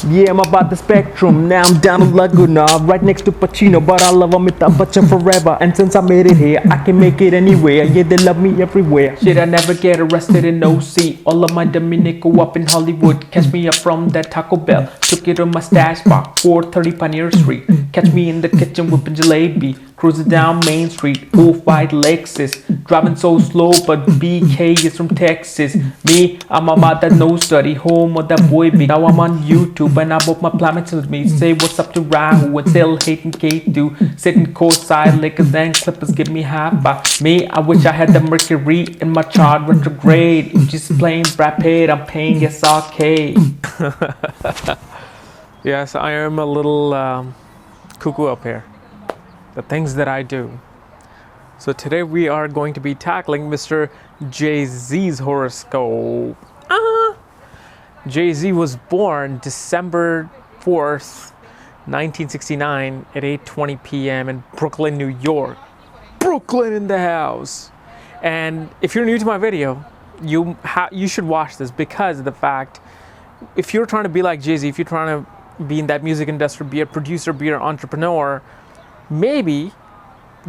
Yeah, I'm about the spectrum. Now I'm down to Laguna, right next to Pacino. But I love Amitabh Bachchan forever. And since I made it here, I can make it anywhere. Yeah, they love me everywhere. Shit, I never get arrested in OC. All of my Dominico up in Hollywood. Catch me up from that Taco Bell. Took it on my stash spot, 430 Pioneer Street. Catch me in the kitchen whipping jalebi. Cruising down Main Street, full white Lexus. Driving so slow, but BK is from Texas. Me, I'm about that no study, home of that boy big. Now I'm on YouTube and I bought my plummets with me. Say what's up to Rahu and still hating K2. Sitting courtside, Lakers and Clippers give me half by me. I wish I had the Mercury in my chart retrograde. If just playing Brad Pitt, I'm paying SRK. Yes, I am a little cuckoo up here. The things that I do. So today we are going to be tackling Mr. Jay-Z's horoscope. Jay-Z was born December 4th, 1969 at 8:20 p.m. in Brooklyn, New York. Brooklyn in the house. And if you're new to my video, you should watch this because of the fact, if you're trying to be like Jay-Z, if you're trying to be in that music industry, be a producer, be an entrepreneur, maybe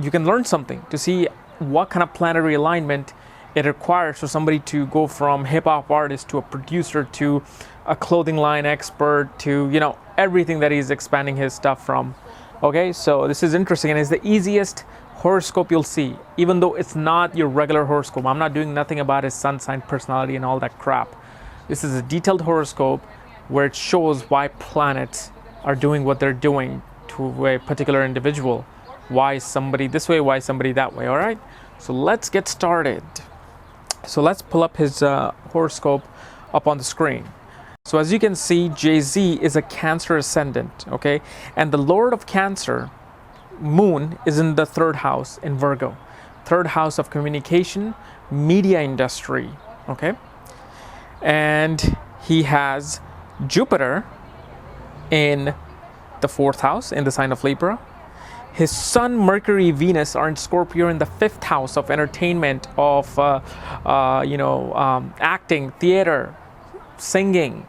you can learn something to see what kind of planetary alignment it requires for somebody to go from hip-hop artist to a producer to a clothing line expert to, you know, everything that he's expanding his stuff from. Okay, so this is interesting and it's the easiest horoscope you'll see, even though it's not your regular horoscope. I'm not doing nothing about his sun sign, personality and all that crap. This is a detailed horoscope where it shows why planets are doing what they're doing to a particular individual. Why somebody this way, why somebody that way. All right, so let's get started. So let's pull up his horoscope up on the screen. So as you can see, Jay-Z is a Cancer ascendant, okay, and the Lord of Cancer, Moon, is in the third house in Virgo, third house of communication, media industry, okay, and he has Jupiter in the fourth house in the sign of Libra. His Sun, Mercury, Venus are in Scorpio in the fifth house of entertainment, of acting, theater, singing.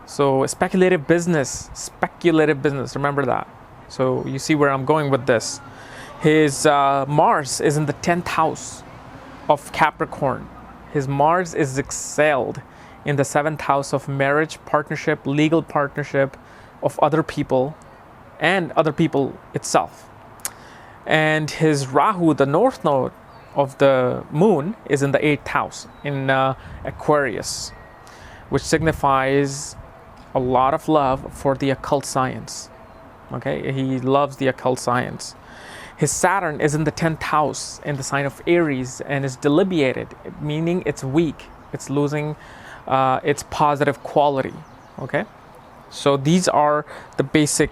So speculative business, remember that. So you see where I'm going with this. His Mars is in the 10th house of Capricorn. His Mars is excelled in the 7th house of marriage, partnership, legal partnership, of other people and other people itself. And his Rahu, the north node of the moon, is in the 8th house in Aquarius, which signifies a lot of love for the occult science. Okay, he loves the occult science. His Saturn is in the 10th house in the sign of Aries and is delibiated, meaning it's weak, it's losing its positive quality. Okay, so these are the basic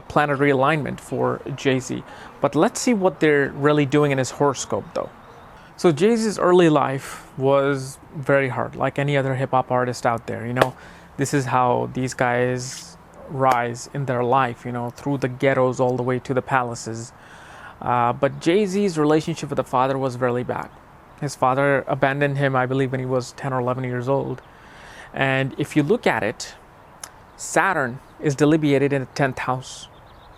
planetary alignment for Jay-Z. But let's see what they're really doing in his horoscope though. So Jay-Z's early life was very hard, like any other hip-hop artist out there. You know, this is how these guys rise in their life, you know, through the ghettos all the way to the palaces. But Jay-Z's relationship with the father was really bad. His father abandoned him, I believe, when he was 10 or 11 years old. And if you look at it, Saturn is delibiated in the 10th house.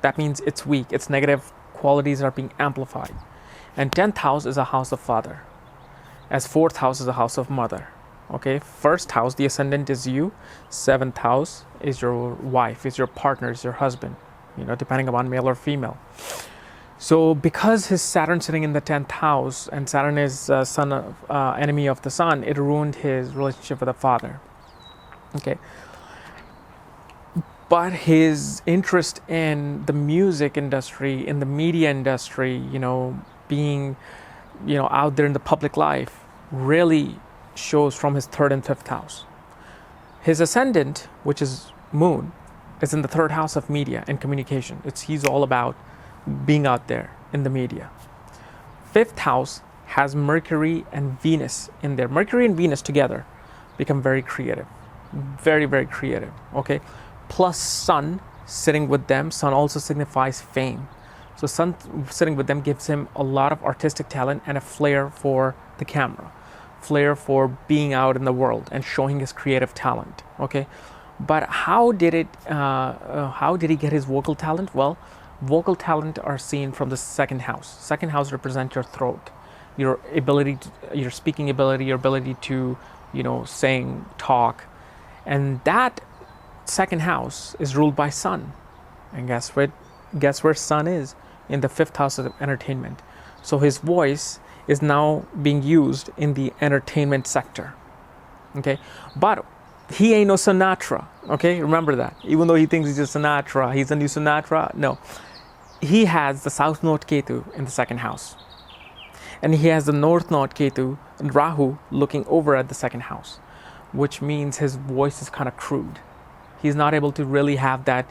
That means it's weak, its negative qualities are being amplified. And 10th house is a house of father, as 4th house is a house of mother. Okay, 1st house, the ascendant is you. 7th house is your wife, is your partner, is your husband, you know, depending upon male or female. So because his Saturn sitting in the 10th house, and Saturn is enemy of the sun, it ruined his relationship with the father. Okay. But his interest in the music industry, in the media industry, you know, being, you know, out there in the public life, really shows from his 3rd and 5th house. His ascendant, which is Moon, is in the 3rd house of media and communication. He's all about being out there in the media. 5th house has Mercury and Venus in there. Mercury and Venus together become very creative, very, very creative. Okay. Plus Sun sitting with them. Sun also signifies fame. So Sun sitting with them gives him a lot of artistic talent and a flair for the camera. flair for being out in the world and showing his creative talent. Okay, but how did he get his vocal talent? Well, vocal talent are seen from the second house. Second house represents your throat, your ability, your speaking ability, your ability to, sing, talk, and that second house is ruled by Sun. And guess what? Guess where Sun is? In the fifth house of entertainment. So his voice is now being used in the entertainment sector. Okay, but he ain't no Sinatra. Okay, remember that. Even though he thinks he's a Sinatra, he's a new Sinatra. No, he has the South Node Ketu in the second house, and he has the North Node Ketu and Rahu looking over at the second house, which means his voice is kind of crude. He's not able to really have that,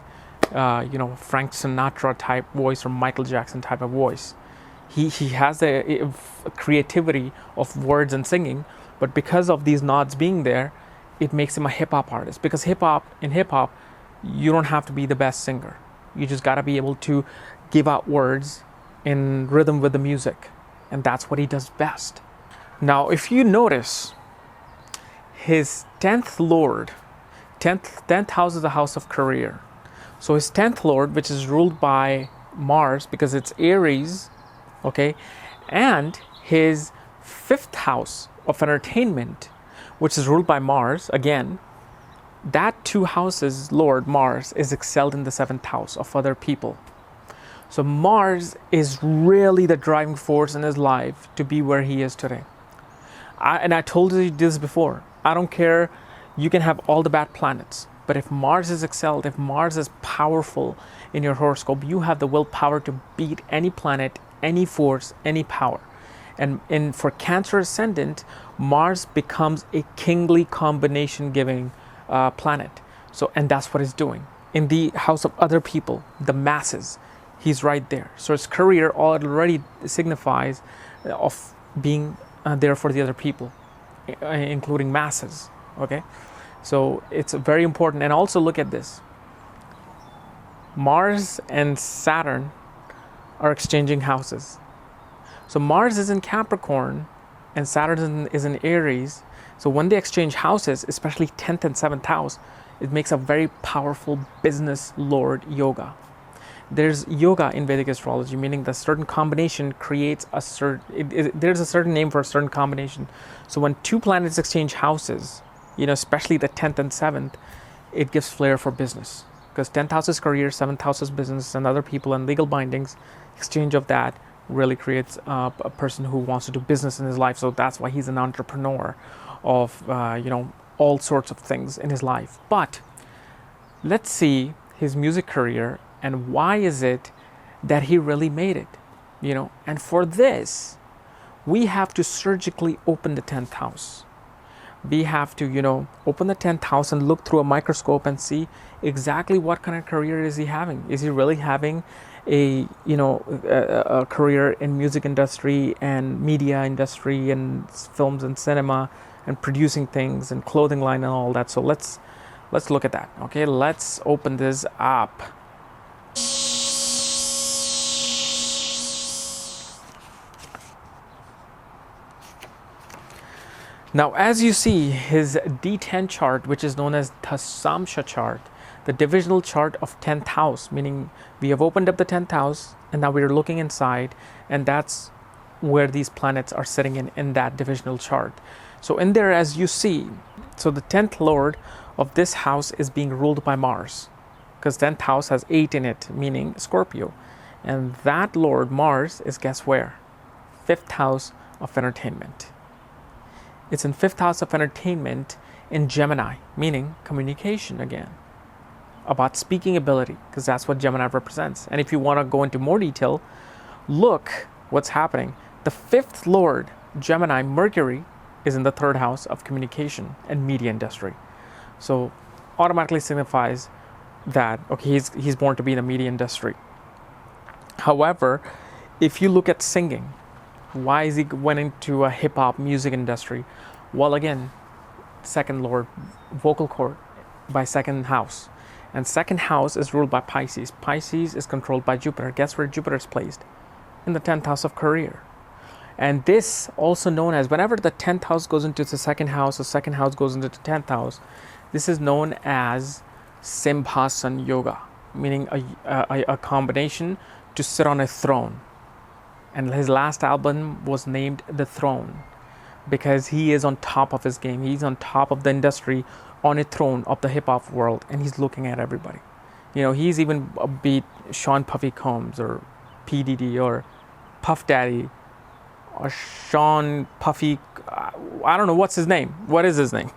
Frank Sinatra type voice or Michael Jackson type of voice. He has a creativity of words and singing, but because of these nods being there, it makes him a hip hop artist. Because in hip hop, you don't have to be the best singer. You just got to be able to give out words in rhythm with the music, and that's what he does best. Now, if you notice, his 10th lord, 10th house is the house of career. So his 10th lord, which is ruled by Mars because it's Aries, okay, and his 5th house of entertainment, which is ruled by Mars, again, that 2 houses, Lord Mars, is excelled in the 7th house of other people. So Mars is really the driving force in his life to be where he is today. I told you this before. I don't care. You can have all the bad planets, but if Mars is excelled, if Mars is powerful in your horoscope, you have the willpower to beat any planet, any force, any power. And for Cancer ascendant, Mars becomes a kingly combination giving planet. So, and that's what he's doing. In the house of other people, the masses, he's right there. So his career already signifies of being there for the other people, including masses. Okay, so it's very important. And also look at this. Mars and Saturn are exchanging houses. So Mars is in Capricorn and Saturn is in Aries. So when they exchange houses, especially 10th and 7th house, it makes a very powerful business lord yoga. There's yoga in Vedic astrology, meaning that certain combination creates a certain, there's a certain name for a certain combination. So when 2 planets exchange houses, especially the 10th and 7th, it gives flair for business. Because 10th house is career, 7th house is business and other people and legal bindings. Exchange of that really creates a person who wants to do business in his life. So that's why he's an entrepreneur of, all sorts of things in his life. But let's see his music career and why is it that he really made it, And for this, we have to surgically open the 10th house. We have to, open the 10th house and look through a microscope and see exactly what kind of career is he having. Is he really having a career in music industry and media industry and films and cinema and producing things and clothing line and all that? So let's look at that. Okay, let's open this up. Now, as you see, his D10 chart, which is known as the Samsha chart, the divisional chart of 10th house, meaning we have opened up the 10th house and now we're looking inside, and that's where these planets are sitting in that divisional chart. So in there, as you see, so the 10th lord of this house is being ruled by Mars, because 10th house has 8 in it, meaning Scorpio. And that lord, Mars, is guess where? 5th house of entertainment. It's in 5th house of entertainment in Gemini, meaning communication again, about speaking ability, because that's what Gemini represents. And if you want to go into more detail, look what's happening. The 5th lord, Gemini, Mercury, is in the 3rd house of communication and media industry. So automatically signifies that, okay, he's born to be in the media industry. However, if you look at singing, why is he went into a hip-hop music industry? Well, again, 2nd lord, vocal cord by 2nd house. And 2nd house is ruled by Pisces. Pisces is controlled by Jupiter. Guess where Jupiter is placed? In the 10th house of career. And this also known as, whenever the 10th house goes into the second house, the second house goes into the 10th house, this is known as Simhasan Yoga, meaning a combination to sit on a throne. And his last album was named The Throne, because he is on top of his game. He's on top of the industry, on a throne of the hip hop world, and he's looking at everybody. You know, he's even beat Sean Puffy Combs or P. Diddy or Puff Daddy or Sean Puffy. I don't know what's his name. What is his name?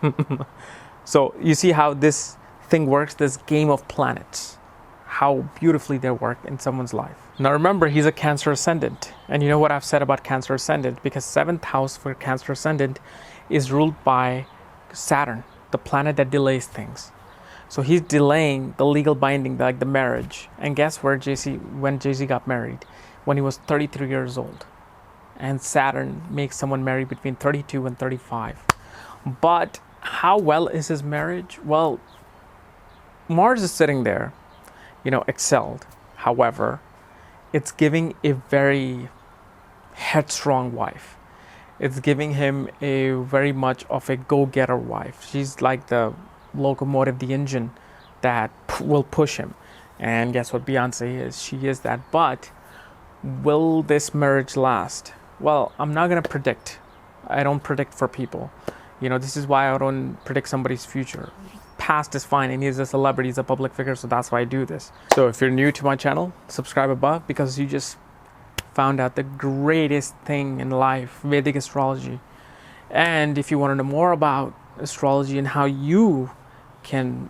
So you see how this thing works, this game of planets, how beautifully they work in someone's life. Now remember, he's a Cancer ascendant. And you know what I've said about Cancer ascendant? Because 7th house for Cancer ascendant is ruled by Saturn, the planet that delays things. So he's delaying the legal binding, like the marriage. And guess where when Jay-Z got married? When he was 33 years old. And Saturn makes someone marry between 32 and 35. But how well is his marriage? Well, Mars is sitting there, excelled. However, it's giving a very headstrong wife. It's giving him a very much of a go-getter wife. She's like the locomotive, the engine that will push him. And guess what Beyonce is? She is that. But will this marriage last? Well, I'm not going to predict. I don't predict for people. This is why I don't predict somebody's future. Past is fine, and he's a celebrity, he's a public figure, so that's why I do this. So if you're new to my channel, subscribe above, because you just found out the greatest thing in life, Vedic astrology. And if you want to know more about astrology and how you can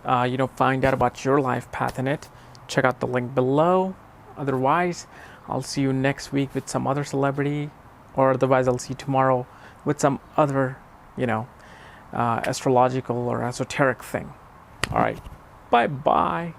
find out about your life path in it, check out the link below. Otherwise, I'll see you next week with some other celebrity, or otherwise I'll see you tomorrow with some other astrological or esoteric thing. All right, bye.